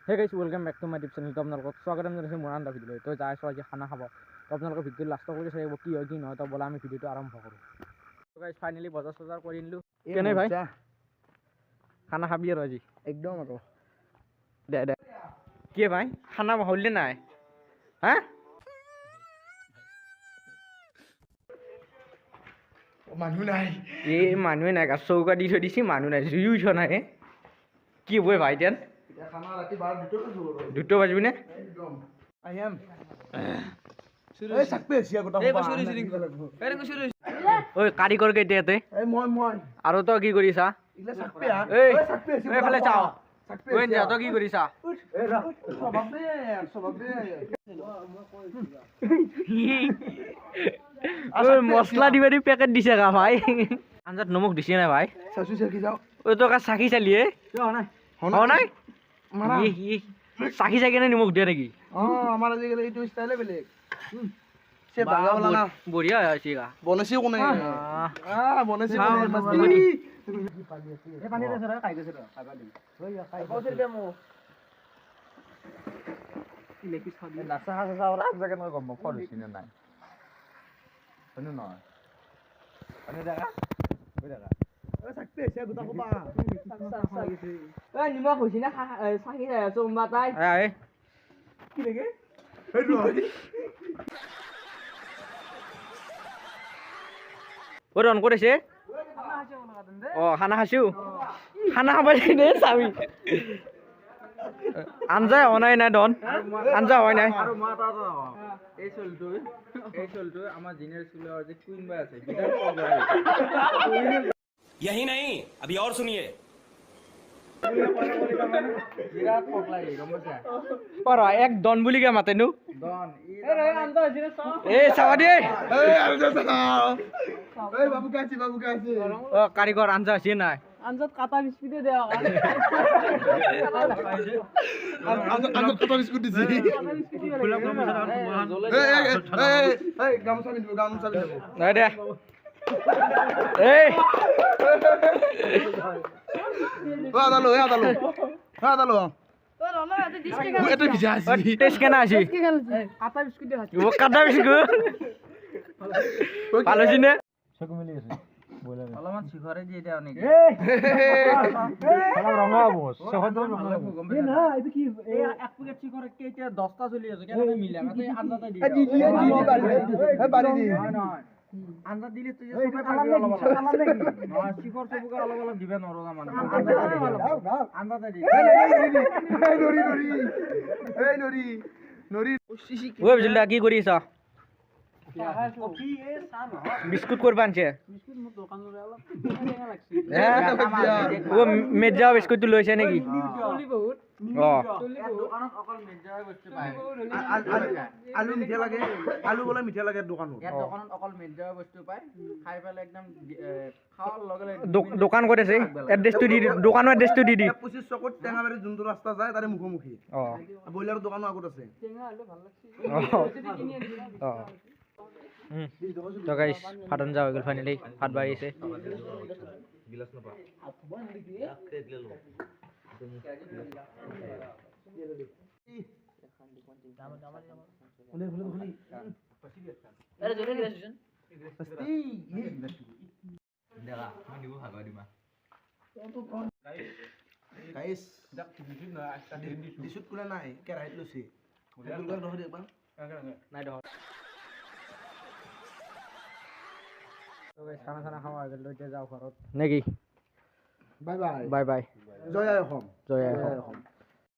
Hey guys, welcome back to my YouTube channel. तो आपनलोक स्वागतम जनाइছো মোৰ আনটা ভিডিঅ লৈ। তো যাই আছো আজি খানা খাব। তো आपनलोक ভিডিঅ লাষ্ট কৰি চাইব কি হয় কি নহয়। তো বলা আমি ভিডিঅটো আৰম্ভ কৰো। তো গাইস ফাইনালি বজাৰ কৰি নিলো। কেনে ভাই খানা খাবি আৰু আজি একদম আৰু দে দে কি ভাই খানা হললে নাই হা মানুহ নাই এই মানুহ নাই গা চৌকা দি থৈ দিছি মানুহ নাই জুই উঠ নাই কি বই ভাই দেন খানা ৰাতি 12 দুটো বাজবি নে একদম আই এম এই সাকপে এছিয়া গোটা এই বসুরি শুরু ওই কারিগর কেইটাতে এই মই আৰু তো কি কৰিছা ইলা সাকপে এই সাকপে এছিয়া এইফালে চাও ওই যা তো কি কৰিছা এই ৰা সবাবে ওই মছলা দিবা দি প্যাকেট দিছে গা ভাই আনজাত নমক দিছে না ভাই সাসু সাকি যাও ওই তো কা সাকি চালিয়ে যাও নাই হও নাই মারা সাকি চাকি না নিমখ দিয়ে নাকি আমার আজি গলে এইটো স্টাইলে বেলেগ সে বাঙা বলা না বঢ়িয়া আছে গা বনসি কোনে বনসি কোনে এই পানি দেছ রে খাই দেছ রে খাইবা দি ওই খাই কইছিল বে মো কি লেখি খাবি নাসা হাসা ওরা জায়গা না গম পড়ছি না নাই শুনো না আরে দেখা ওই দেখা ওই সাকতে এসে গুতা কবা এই নিমখ হৈছি না চাকি যাই আছো উম্মা তাই এই কি লাগে এই রই ওই রন করেছে ও খানা খাইছো খানা খাবাই নে চাবি আঞ্জা হয় নাই ডন আঞ্জা হয় নাই আৰু মাতা এই চলটো আমাৰ জিনিয়াৰ স্কুলৰ যে কুইন বাই আছে বিৰাট পগলা यही नहीं अभी और सुनिए বিৰাট পগলা গম পাইছা पर एक डन বুলি কে মাতেनु ডন এই আনতা হৈছি না চাও ए চাবা দে এই আলজা এই বাবু কাছি ও কারিগর আঞ্জা আছে নাই আনজাত কাটা বিস্কুটে দেও আলজা কত বিস্কুট দিছি এই গামছা বিনবো নাই দে এই আদালো ও রনা এত ডিস্কে এটা ভিজা আছে টেস্ট কেনা আছে কি গেল কাটা বিস্কুটে খাচ্ছি ও কাটা বিস্কুট ভালো চিনে অলপমান শিখৰে দি দিয়া নেকি ৰঙা বস সহজ ৰঙা গম পাইছা না এটা কি এই এক পেকেট শিখৰে কেতিয়া 10টা চলি আছে কেনেকৈ মিলা মানে আঞ্জাতে দি বাড়ি দি নহয় আঞ্জা দিলে তুই সবে খাবি অলপ নহয় শিখৰ সবকে অলপ অলপ দিবে নৰো না মানে আঞ্জাতে দি নৰি ও বিজুলদা কি কৰিছা কফি এ চাহ নহয় বিস্কুট কৰবা আনছে বিস্কুট মোৰ দোকানৰে অলপ টেঙা লাগছি ও মেজা বিস্কুট লৈছে নেকি চলি বহুত অ দোকানত অকল মেজাই বস্তু পায় আলু মিঠা লাগে আলু বলে মিঠা লাগে দোকানত ইয়াত দোকানত অকল মেজাই বস্তু পায় খাই পেলাই একদম খাওয়ার লগে দোকান করেছে এড্রেসটো দি দোকানৰ এড্ৰেছটো দি 25 চকত টেঙাবাৰী যোনটো ৰাস্তা যায় তাৰে মুখোমুখি অ বইলাৰ দোকানো আগত আছে টেঙা হলে ভাল লাগছি অ কিনি আনি অ তো গাইস ফাটন যা হৈ গ'ল ফাইনালি ভাত বাঢ়িছে আরে জনে গ্রাজুয়েশন গাইস দিছুত কোলা নাই কেৰাহিত লৈছে দুলগাৰ নহয় একবাৰ নাই দহ তো গাইস খানা খাওয়া হৈ গ'ল এতিয়া যাওঁ ঘৰত নেকি বাই বাই বাই বাই জয় আই অসম জয় আই অসম